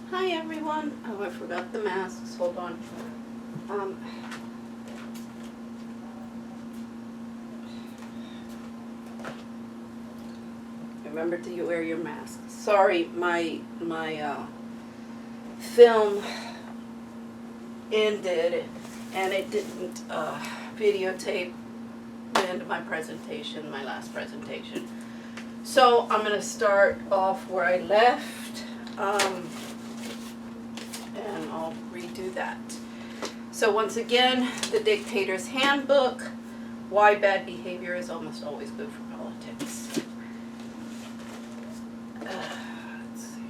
Hi everyone. Oh, I forgot the masks. Hold on. Remember to wear your mask. Sorry, my film ended and it didn't videotape the end of my presentation, my last presentation. So I'm going to start off where I left. And I'll redo that. So once again, the Dictator's Handbook, why bad behavior is almost always good for politics. Let's see.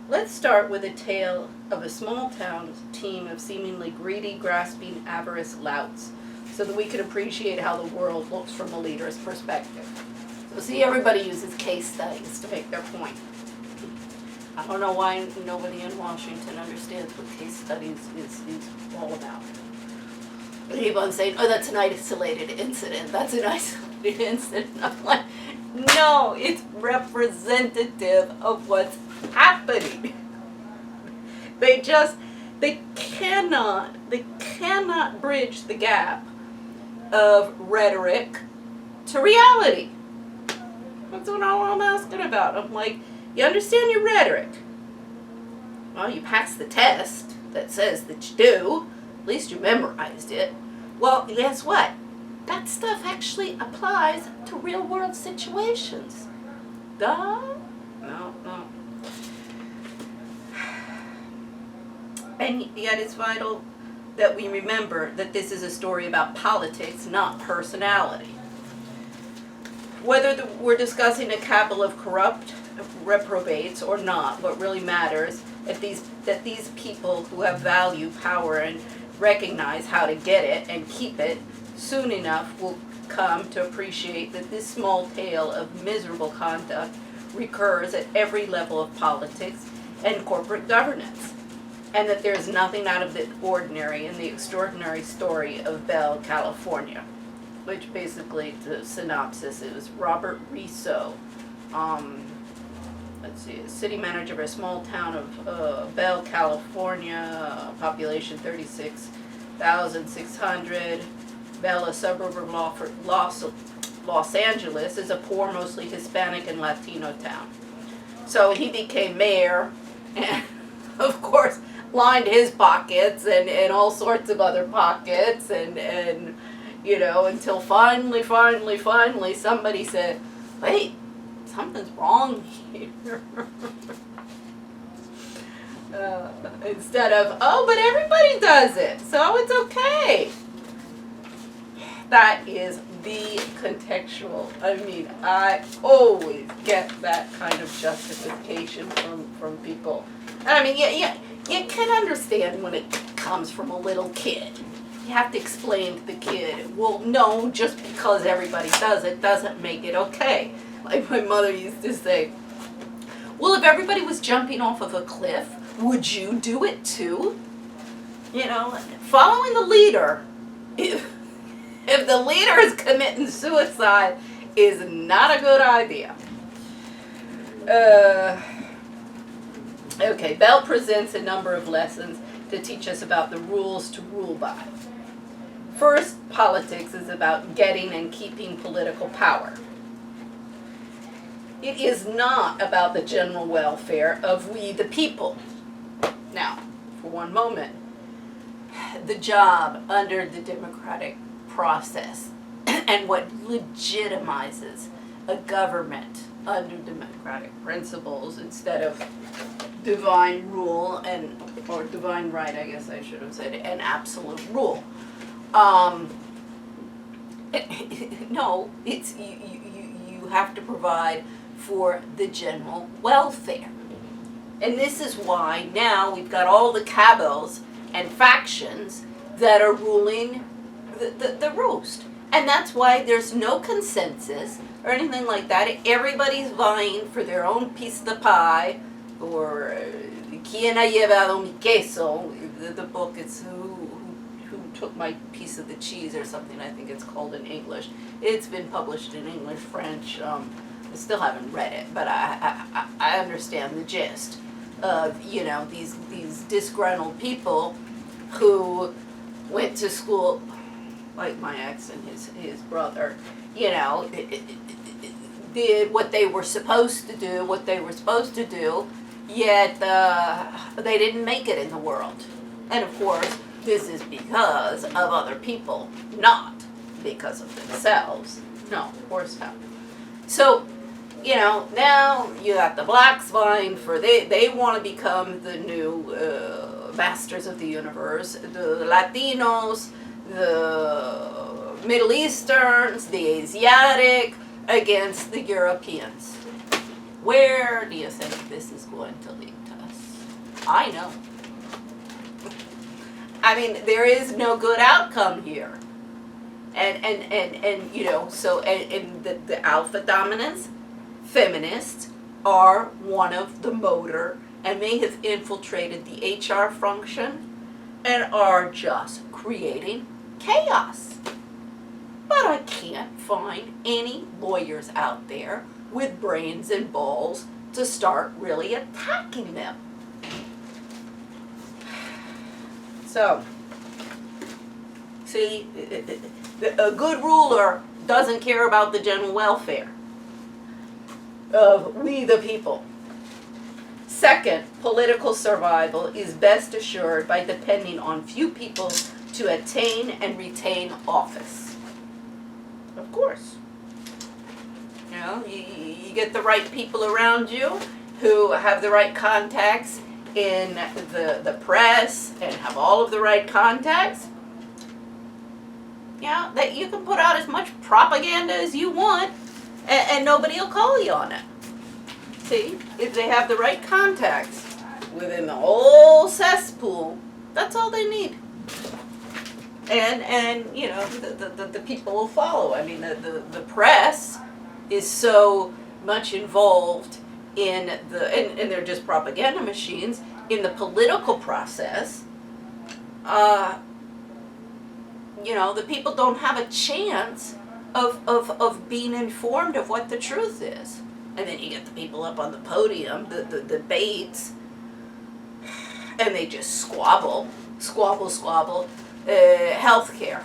Let's start with a tale of a small town team of seemingly greedy, grasping, avarice louts, so that we can appreciate how the world looks from a leader's perspective. So see, everybody uses case studies to make their point. I don't know why nobody in Washington understands what case studies is all about. They keep on saying, oh, that's an isolated incident. That's an isolated incident. I'm like, no, it's representative of what's happening. They cannot bridge the gap of rhetoric to reality. That's what I'm asking about. I'm like, you understand your rhetoric. Well, you passed the test that says that you do. At least you memorized it. Well, guess what? That stuff actually applies to real world situations. Duh? No. And yet it's vital that we remember that this is a story about politics, not personality. Whether we're discussing a cabal of corrupt reprobates or not, what really matters is that these people who have value, power, and recognize how to get it and keep it, soon enough will come to appreciate that this small tale of miserable conduct recurs at every level of politics and corporate governance, and that there's nothing out of the ordinary in the extraordinary story of Bell, California, which basically, the synopsis is Robert Riso, city manager of a small town of Bell, California, population 36,600. Bell, a suburb of Los Angeles, is a poor, mostly Hispanic and Latino town. So he became mayor, and of course, lined his pockets and all sorts of other pockets, and you know, until finally somebody said, wait, something's wrong here. Instead of, oh, but everybody does it, so it's okay. That is the contextual. I mean, I always get that kind of justification from people. I mean, you can understand when it comes from a little kid. You have to explain to the kid, well, no, just because everybody does it doesn't make it okay. Like my mother used to say, well, if everybody was jumping off of a cliff, would you do it too? You know, following the leader, if the leader is committing suicide, is not a good idea. Okay, Bell presents a number of lessons to teach us about the rules to rule by. First, politics is about getting and keeping political power. It is not about the general welfare of we the people. Now, for one moment, the job under the democratic process and what legitimizes a government under democratic principles instead of divine rule or divine right, I guess I should have said, and absolute rule. No, it's you have to provide for the general welfare. And this is why now we've got all the cabals and factions that are ruling the roost. And that's why there's no consensus or anything like that. Everybody's vying for their own piece of the pie, or ¿Quién ha llevado mi queso? The book is who took my piece of the cheese or something, I think it's called in English. It's been published in English, French. I still haven't read it, but I understand the gist of, you know, these disgruntled people who went to school, like my ex and his brother, you know, did what they were supposed to do, yet they didn't make it in the world. And of course, this is because of other people, not because of themselves. No, of course not. So, you know, now you got the blacks vying for, they want to become the new masters of the universe, the Latinos, the Middle Easterns, the Asiatic, against the Europeans. Where do you think this is going to lead to us? I know. I mean, there is no good outcome here. And you know, so, and the alpha dominance, feminists are one of the motor, and they have infiltrated the HR function and are just creating chaos. But I can't find any lawyers out there with brains and balls to start really attacking them. So, see, a good ruler doesn't care about the general welfare of we the people. Second, political survival is best assured by depending on few people to attain and retain office. Of course. You know, you get the right people around you who have the right contacts in the press and have all of the right contacts. Yeah, that you can put out as much propaganda as you want and nobody will call you on it. See, if they have the right contacts within the whole cesspool, that's all they need. And you know, the people will follow. I mean, the press is so much involved in and they're just propaganda machines, in the political process. You know, the people don't have a chance of being informed of what the truth is. And then you get the people up on the podium, the debates, and they just squabble. Healthcare.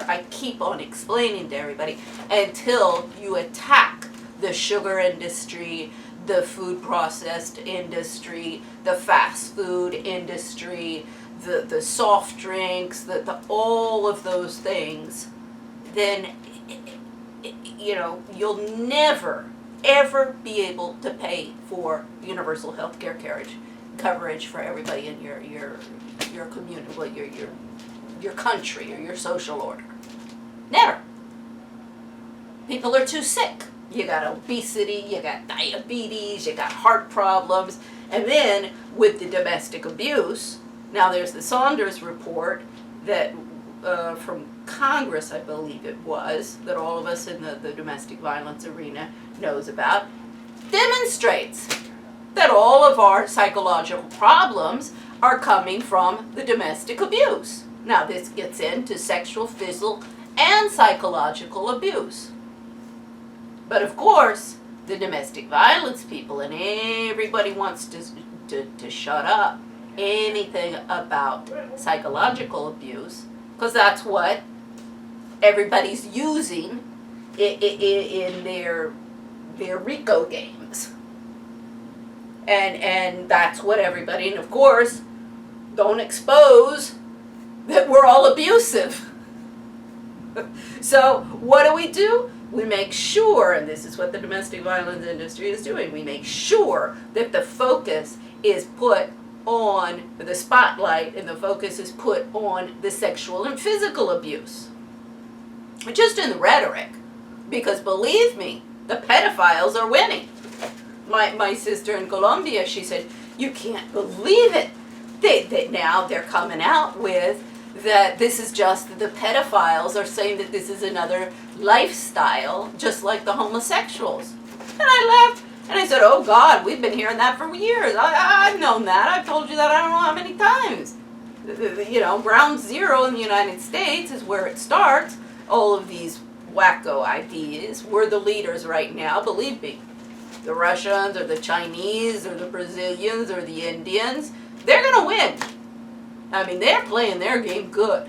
I keep on explaining to everybody until you attack the sugar industry, the food processed industry, the fast food industry, the soft drinks, the all of those things, then, you know, you'll never, ever be able to pay for universal health care coverage for everybody in your community, well, your country or your social order. Never. People are too sick. You got obesity, you got diabetes, you got heart problems, and then with the domestic abuse, now there's the Saunders report that from Congress, I believe it was, that all of us in the domestic violence arena knows about, demonstrates that all of our psychological problems are coming from the domestic abuse. Now this gets into sexual, physical, and psychological abuse. But of course, the domestic violence people and everybody wants to shut up anything about psychological abuse, because that's what everybody's using in their RICO games. And that's what everybody, and of course, don't expose that we're all abusive. So what do? We make sure, and this is what the domestic violence industry is doing, we make sure that the focus is put on the spotlight and the focus is put on the sexual and physical abuse. Just in the rhetoric, because believe me, the pedophiles are winning. My sister in Colombia, she said, you can't believe it. Now they're coming out with that this is just, the pedophiles are saying that this is another lifestyle, just like the homosexuals. And I laughed, and I said, oh God, we've been hearing that for years. I've known that. I've told you that I don't know how many times. ground zero in the United States is where it starts. All of these wacko ideas. We're the leaders right now, believe me. The Russians or the Chinese or the Brazilians or the Indians, they're going to win. I mean, they're playing their game good.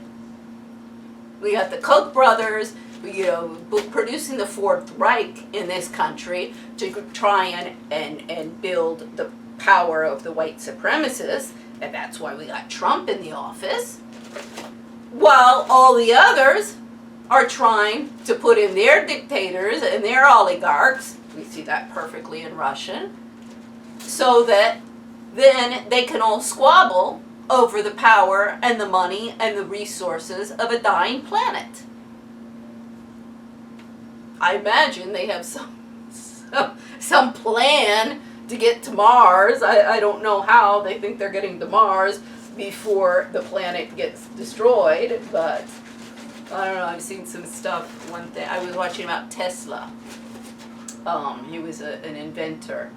We got the Koch brothers, producing the Fourth Reich in this country to try and build the power of the white supremacists, and that's why we got Trump in the office, while all the others are trying to put in their dictators and their oligarchs, we see that perfectly in Russia, so that then they can all squabble over the power and the money and the resources of a dying planet. I imagine they have some plan to get to Mars. I don't know how they think they're getting to Mars before the planet gets destroyed, but I don't know, I've seen some stuff. One thing, I was watching about Tesla. He was an inventor.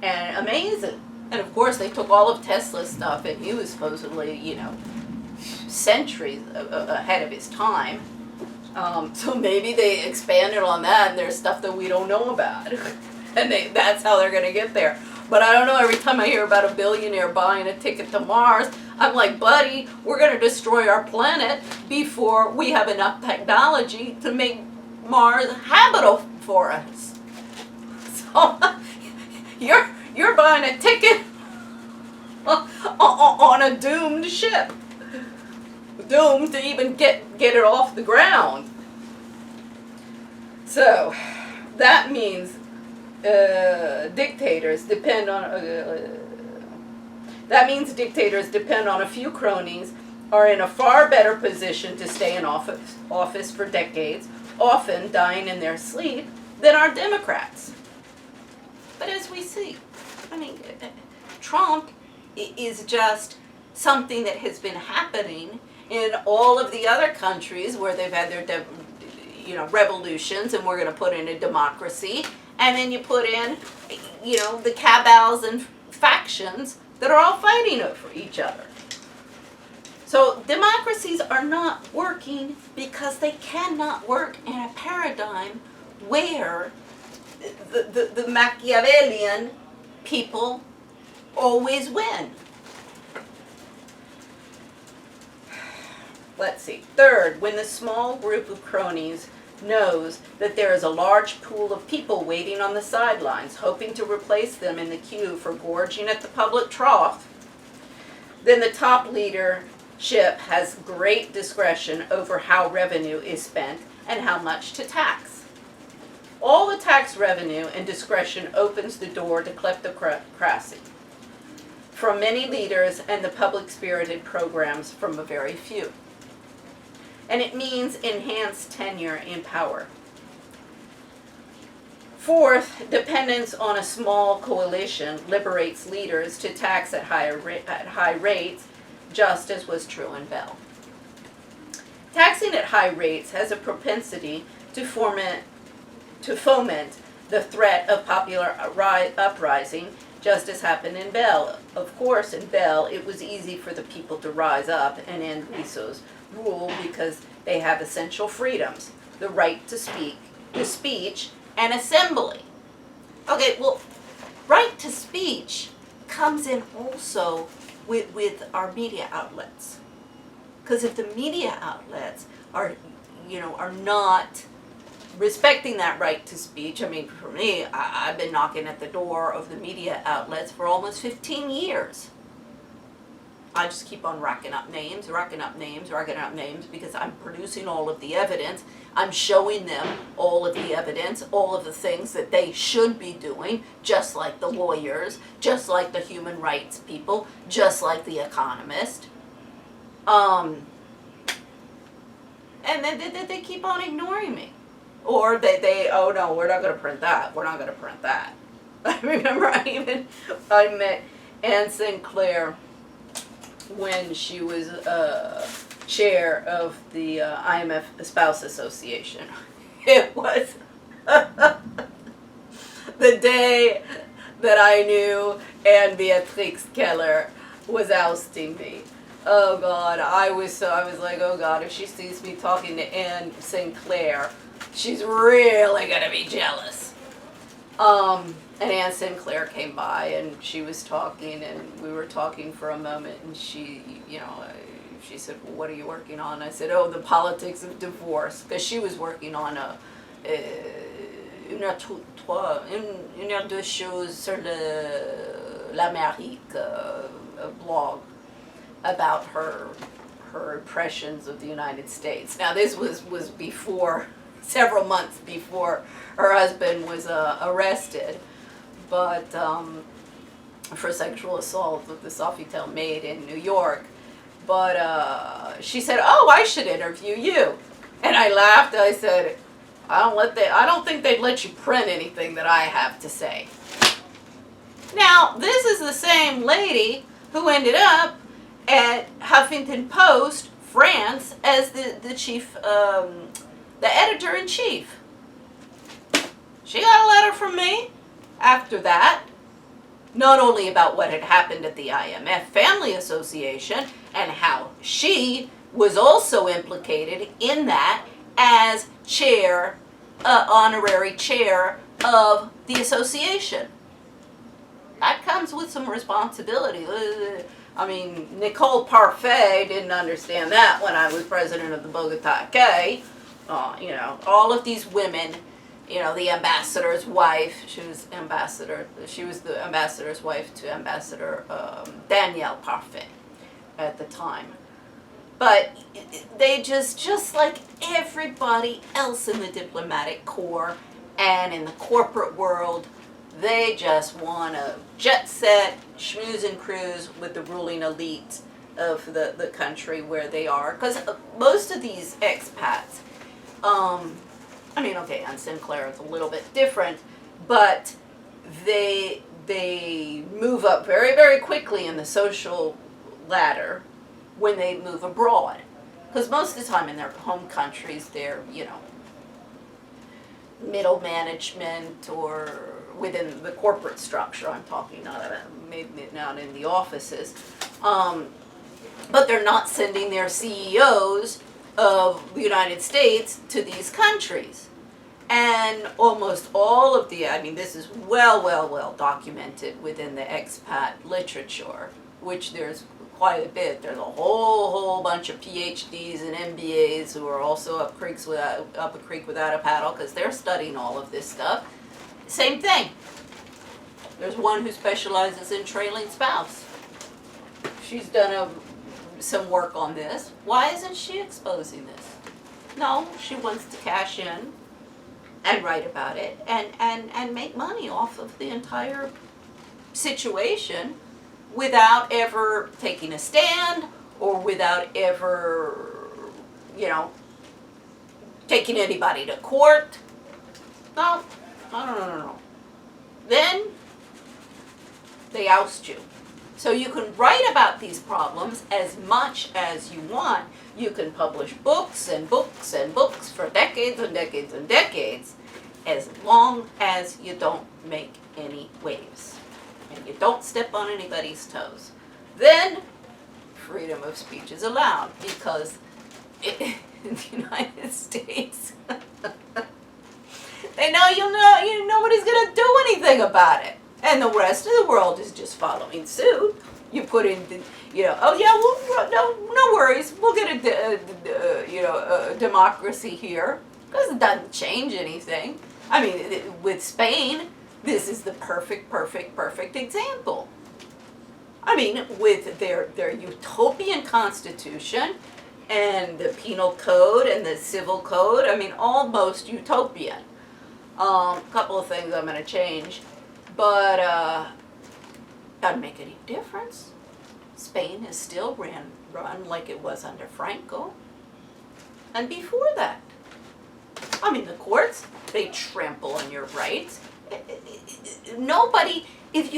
And amazing. And of course they took all of Tesla's stuff, and he was supposedly, centuries ahead of his time. So maybe they expanded on that, and there's stuff that we don't know about. And that's how they're going to get there. But I don't know, every time I hear about a billionaire buying a ticket to Mars, I'm like, buddy, we're going to destroy our planet before we have enough technology to make Mars habitable for us. So you're buying a ticket on a doomed ship. Doomed to even get it off the ground. So that means dictators depend on a few cronies, are in a far better position to stay in office for decades, often dying in their sleep, than our Democrats. But as we see, Trump is just something that has been happening in all of the other countries where they've had their revolutions, and we're going to put in a democracy, and then you put in the cabals and factions that are all fighting over each other. So democracies are not working because they cannot work in a paradigm where the Machiavellian people always win. Let's see. Third, when the small group of cronies knows that there is a large pool of people waiting on the sidelines, hoping to replace them in the queue for gorging at the public trough, then the top leadership has great discretion over how revenue is spent and how much to tax. All the tax revenue and discretion opens the door to kleptocracy from many leaders and the public-spirited programs from a very few. And it means enhanced tenure in power. Fourth, dependence on a small coalition liberates leaders to tax at high rates, just as was true in Bell. Taxing at high rates has a propensity to foment the threat of popular uprising, just as happened in Bell. Of course, in Bell, it was easy for the people to rise up and end RICO's rule because they have essential freedoms, the right to speech, and assembly. Okay, well, right to speech comes in also with our media outlets. Because if the media outlets are not respecting that right to speech, for me, I've been knocking at the door of the media outlets for almost 15 years. I just keep on racking up names because I'm producing all of the evidence. I'm showing them all of the evidence, all of the things that they should be doing, just like the lawyers, just like the human rights people, just like the economist. And then they keep on ignoring me. Or they oh no, we're not going to print that. We're not going to print that. I remember I met Anne Sinclair when she was chair of the IMF Spouse Association. It was the day that I knew Anne Beatrix Keller was ousting me. Oh God, I was like, oh God, if she sees me talking to Anne Sinclair, she's really gonna be jealous. And Anne Sinclair came by and she was talking and we were talking for a moment and she, she said, well, what are you working on? I said, oh, the politics of divorce, because she was working on une heure de choses sur l'Amérique, a blog about her impressions of the United States. Now this was before, several months before her husband was arrested, but for sexual assault of the Sofitel maid in New York. But she said, "Oh, I should interview you," and I laughed. I said, I don't think they'd let you print anything that I have to say." Now, this is the same lady who ended up at Huffington Post, France, as the chief, the editor-in-chief. She got a letter from me after that, not only about what had happened at the IMF Family Association and how she was also implicated in that as chair, honorary chair of the association. That comes with some responsibility. I mean, Nicole Parfait didn't understand that when I was president of the Bogota K. All of these women, the ambassador's wife, she was the ambassador's wife to Ambassador Danielle Parfait at the time. But they just like everybody else in the diplomatic corps and in the corporate world, they just want to jet set, schmooze and cruise with the ruling elite of the country where they are. Because most of these expats, Anne Sinclair is a little bit different, but they move up very, very quickly in the social ladder when they move abroad. Because most of the time in their home countries, they're, middle management or within the corporate structure, I'm talking, maybe not in the offices. But they're not sending their CEOs of the United States to these countries. And almost all of this is well documented within the expat literature, which there's quite a bit. There's a whole bunch of PhDs and MBAs who are also up a creek without a paddle, because they're studying all of this stuff. Same thing. There's one who specializes in trailing spouse. She's done some work on this. Why isn't she exposing this? No, she wants to cash in and write about it and make money off of the entire situation without ever taking a stand or without ever, taking anybody to court. No. Then they oust you. So you can write about these problems as much as you want. You can publish books and books and books for decades and decades and decades, as long as you don't make any waves and you don't step on anybody's toes. Then freedom of speech is allowed, because in the United States, they know nobody's going to do anything about it. And the rest of the world is just following suit. You put in, no worries, we'll get a democracy here, because it doesn't change anything. With Spain, this is the perfect example. With their utopian constitution and the penal code and the civil code, almost utopian. A couple of things I'm going to change. But doesn't make any difference. Spain is still run like it was under Franco. And before that. The courts, they trample on your rights. Nobody, if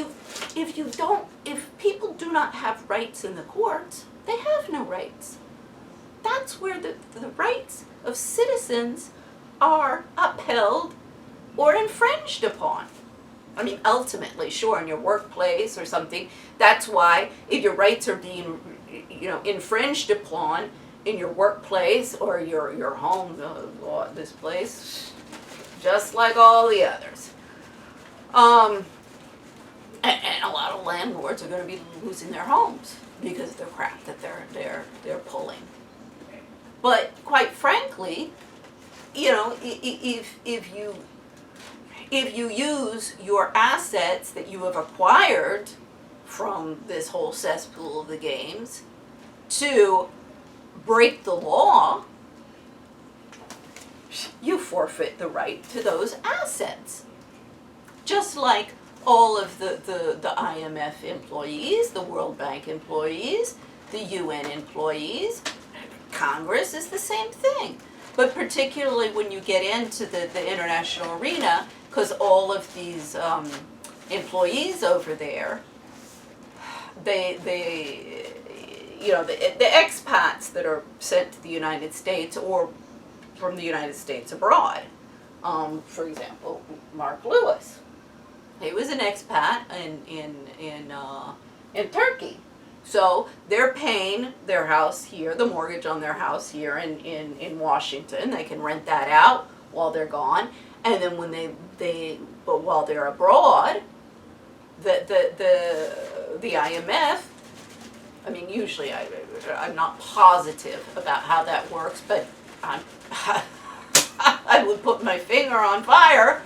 people do not have rights in the courts, they have no rights. That's where the rights of citizens are upheld or infringed upon. Ultimately, sure, in your workplace or something, that's why if your rights are being infringed upon in your workplace or your home, this place, just like all the others. And a lot of landlords are going to be losing their homes because of the crap that they're pulling. But quite frankly, if you use your assets that you have acquired from this whole cesspool of the games to break the law, you forfeit the right to those assets. Just like all of the IMF employees, the World Bank employees, the UN employees, Congress is the same thing. But particularly when you get into the international arena, because all of these employees over there, the expats that are sent to the United States or from the United States abroad, for example, Mark Lewis, he was an expat in Turkey. So they're paying their house here, the mortgage on their house here in Washington. They can rent that out while they're gone. And then when but while they're abroad, the IMF, I mean, usually I'm not positive about how that works, but I would put my finger on fire,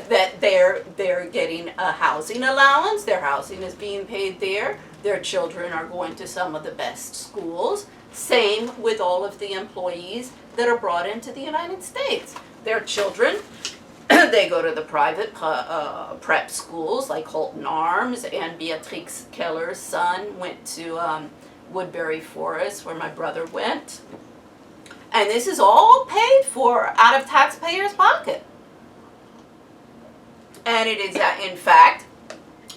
that they're getting a housing allowance. Their housing is being paid there. Their children are going to some of the best schools. Same with all of the employees that are brought into the United States. Their children, they go to the private prep schools like Holton Arms, and Beatrix Keller's son went to Woodbury Forest, where my brother went. And this is all paid for out of taxpayers' pocket. And it is, in fact,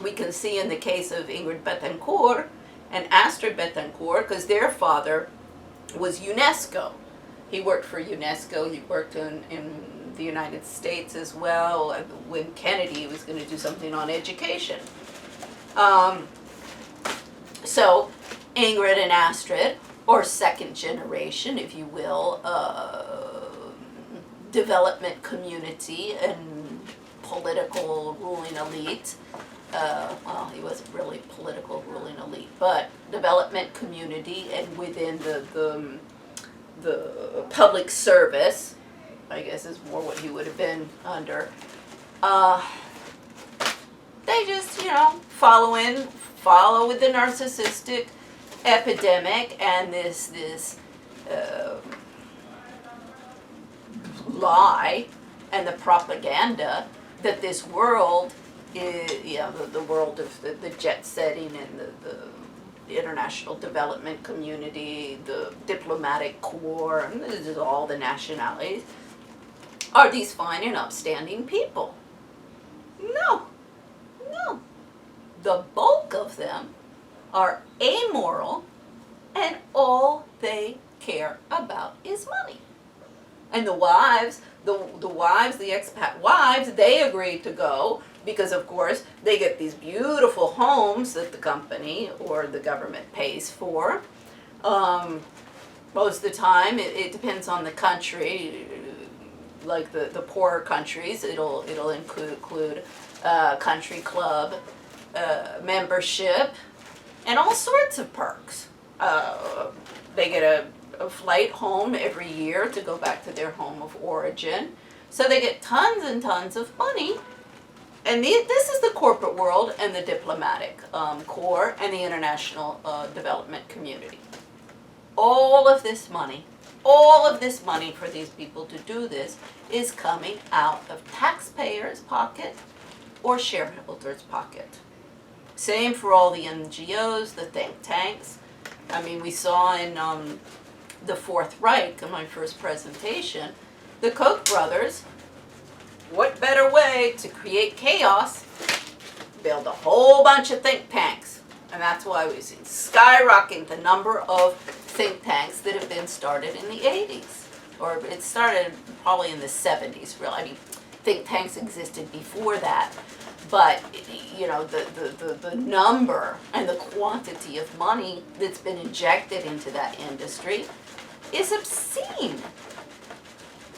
we can see in the case of Ingrid Betancourt and Astrid Betancourt, because their father was UNESCO. He worked for UNESCO. He worked in the United States as well. When Kennedy was going to do something on education. So Ingrid and Astrid, or second generation, if you will, development community and political ruling elite. Well, he wasn't really political ruling elite, but development community, and within the public service, I guess is more what he would have been under. They just, follow with the narcissistic epidemic and this lie and the propaganda that this world is, the world of the jet setting and the international development community, the diplomatic corps, and this is all the nationalities, are these fine and upstanding people. No. The bulk of them are amoral, and all they care about is money. And the wives, the expat wives, they agreed to go because, of course, they get these beautiful homes that the company or the government pays for. Most of the time, it depends on the country. Like the poorer countries, it'll include country club membership and all sorts of perks. They get a flight home every year to go back to their home of origin. So they get tons and tons of money. And this is the corporate world and the diplomatic corps and the international development community. All of this money for these people to do this is coming out of taxpayers' pocket or shareholders' pocket. Same for all the NGOs, the think tanks. I mean, we saw in the Fourth Reich, in my first presentation, the Koch brothers, what better way to create chaos? Build a whole bunch of think tanks. And that's why we've seen skyrocketing the number of think tanks that have been started in the 80s. Or it started probably in the 70s, really. I mean, think tanks existed before that. but you know, the number and the quantity of money that's been injected into that industry is obscene.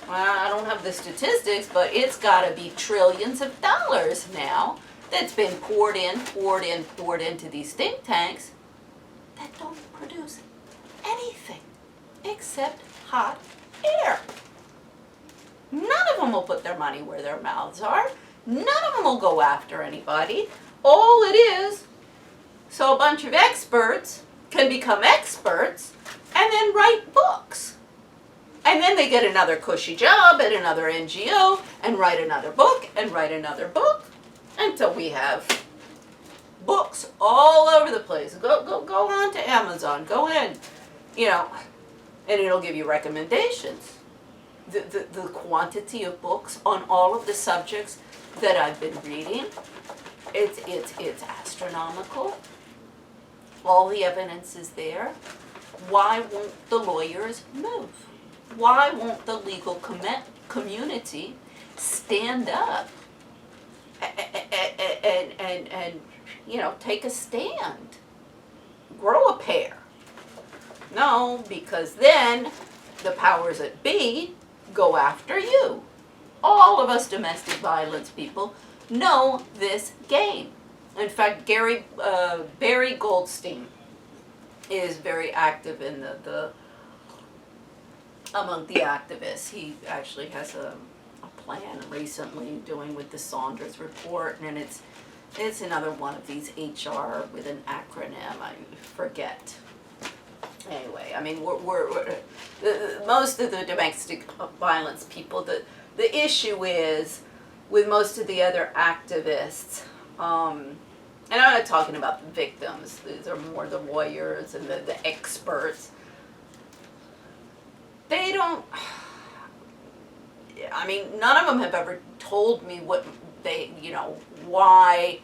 I don't have the statistics, but it's got to be trillions of dollars now that's been poured into these think tanks that don't produce anything except hot air. None of them will put their money where their mouths are. None of them will go after anybody. All it is, so a bunch of experts can become experts and then write books. And then they get another cushy job at another NGO and write another book and write another book until we have books all over the place. Go on to Amazon. Go in, you know, and it'll give you recommendations. The quantity of books on all of the subjects that I've been reading, it's astronomical. All the evidence is there. Why won't the lawyers move? Why won't the legal community stand up and you know, take a stand, grow a pair? No, because then the powers that be go after you. All of us domestic violence people know this game. In fact, Barry Goldstein is very active in the among the activists. He actually has a plan recently doing with the Saunders report, and it's another one of these HR with an acronym. I forget. Anyway, I mean, we're most of the domestic violence people, the issue is with most of the other activists, and I'm not talking about the victims, these are more the lawyers and the experts. They don't, I mean, none of them have ever told me what they, you know, why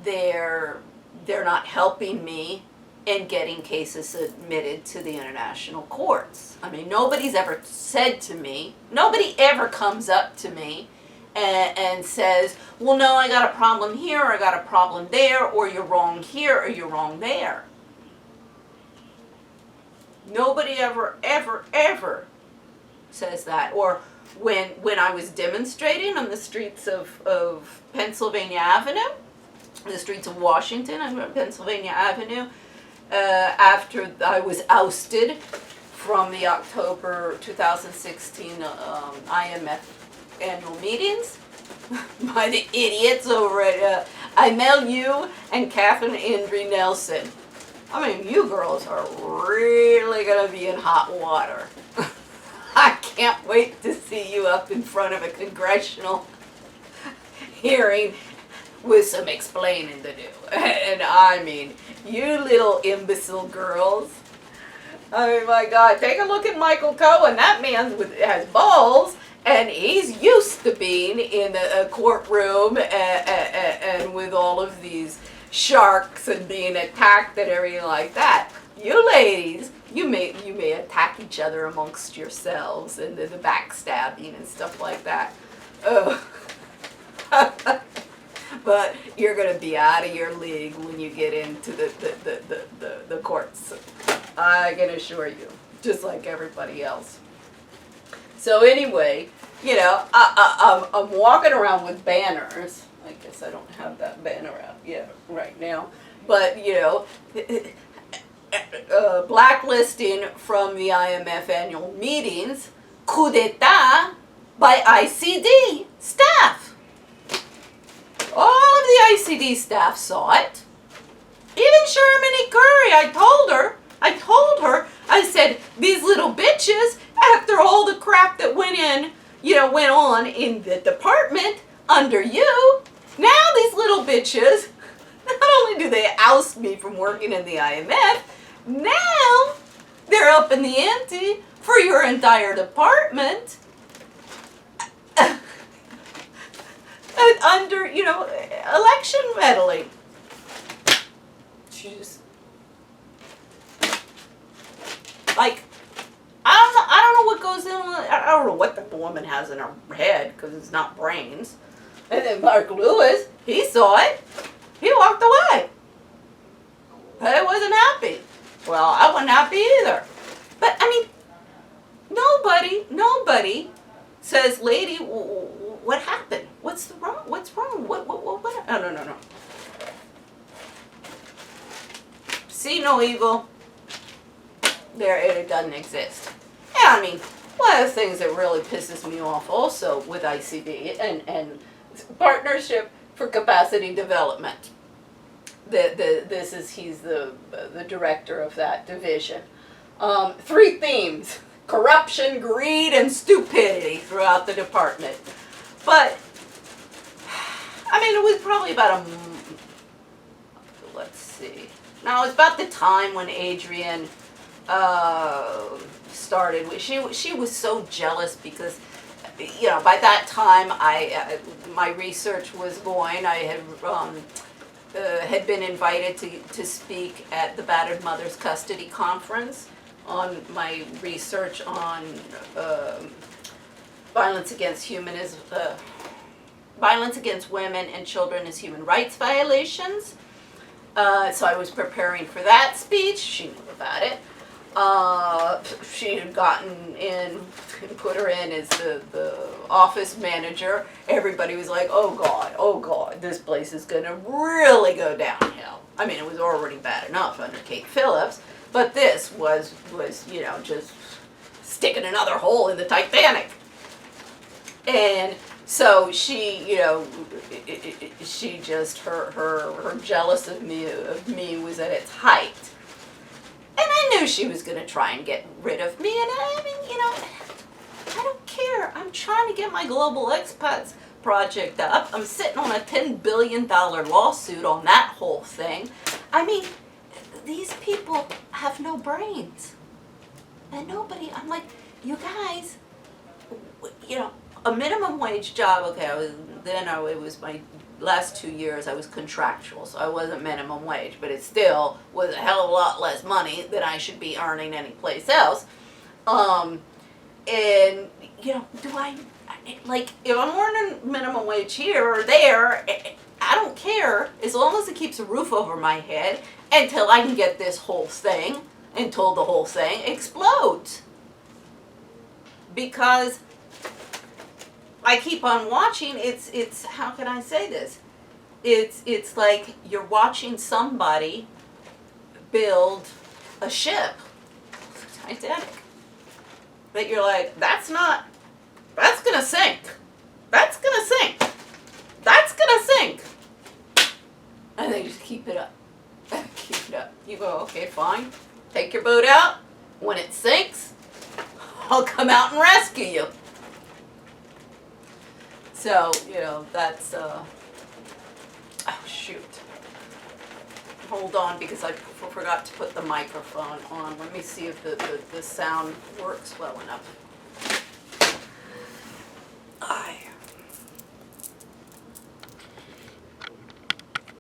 they're not helping me in getting cases admitted to the international courts. I mean, nobody's ever said to me, nobody ever comes up to me and says, well, no, I got a problem here, or I got a problem there, or you're wrong here, or you're wrong there. Nobody ever says that. Or when I was demonstrating on the streets of Pennsylvania Avenue, the streets of Washington and Pennsylvania Avenue, after I was ousted from the October 2016 IMF annual meetings by the idiots over at Imel and Catherine Indri Nelson. I mean, you girls are really going to be in hot water. I can't wait to see you up in front of a congressional hearing with some explaining to do. And I mean, you little imbecile girls. I mean, my God, take a look at Michael Cohen. That man has balls, and he's used to being in a courtroom and with all of these sharks and being attacked and everything like that. You ladies, you may attack each other amongst yourselves and the backstabbing and stuff like that. Oh. But you're going to be out of your league when you get into the courts. I can assure you, just like everybody else. So anyway, you know, I'm walking around with banners. I guess I don't have that banner out yet right now. But, you know, blacklisting from the IMF annual meetings, coup d'etat by ICD staff. All of the ICD staff saw it. Even Sherman Curry, I told her, I said, these little bitches, after all the crap that went on in the department under you, now these little bitches, not only do they oust me from working in the IMF, now they're up in the ante for your entire department. Under, you know, election meddling. Jeez. Like, I don't know what goes in, I don't know what the woman has in her head, because it's not brains. And then Mark Lewis, He saw it. He walked away. I wasn't happy. Well, I wasn't happy either. But, I mean, nobody says, lady, what happened? What's wrong? What's wrong? What? No. See no evil. There, it doesn't exist. Yeah, I mean, one of the things that really pisses me off also with ICD and partnership for capacity development. He's the director of that division. 3 themes: corruption, greed, and stupidity throughout the department. But, I mean, it was probably about let's see. Now, it was about the time when Adrienne started. She was so jealous because, you know, by that time my research was going. I had been invited to speak at the Battered Mothers Custody Conference on my research on violence against women and children as human rights violations. So I was preparing for that speech. She knew about it. She had gotten in, put her in as the office manager. Everybody was like, oh God, this place is going to really go downhill. I mean, it was already bad enough under Kate Phillips, but this was you know, just sticking another hole in the Titanic. And so she, you know, she just, her jealous of me was at its height. And I knew she was going to try and get rid of me, and I mean, you know, I don't care. I'm trying to get my Global Expats project up. I'm sitting on a $10 billion lawsuit on that whole thing. I mean, these people have no brains. And nobody, I'm like, you guys, you know, a minimum wage job, okay, it was my last 2 years I was contractual, so I wasn't minimum wage, but it still was a hell of a lot less money than I should be earning anyplace else. And, you know, like, if I'm earning minimum wage here or there, I don't care, as long as it keeps a roof over my head until I can get this whole thing, until the whole thing explodes. Because I keep on watching, it's how can I say this? It's like you're watching somebody build a ship, Titanic, that you're like, that's gonna sink. That's gonna sink. That's gonna sink. And they just keep it up. Keep it up. You go, okay, fine. Take your boat out. When it sinks, I'll come out and rescue you. So, you know, that's, oh shoot. Hold on, because I forgot to put the microphone on. Let me see if the sound works well enough.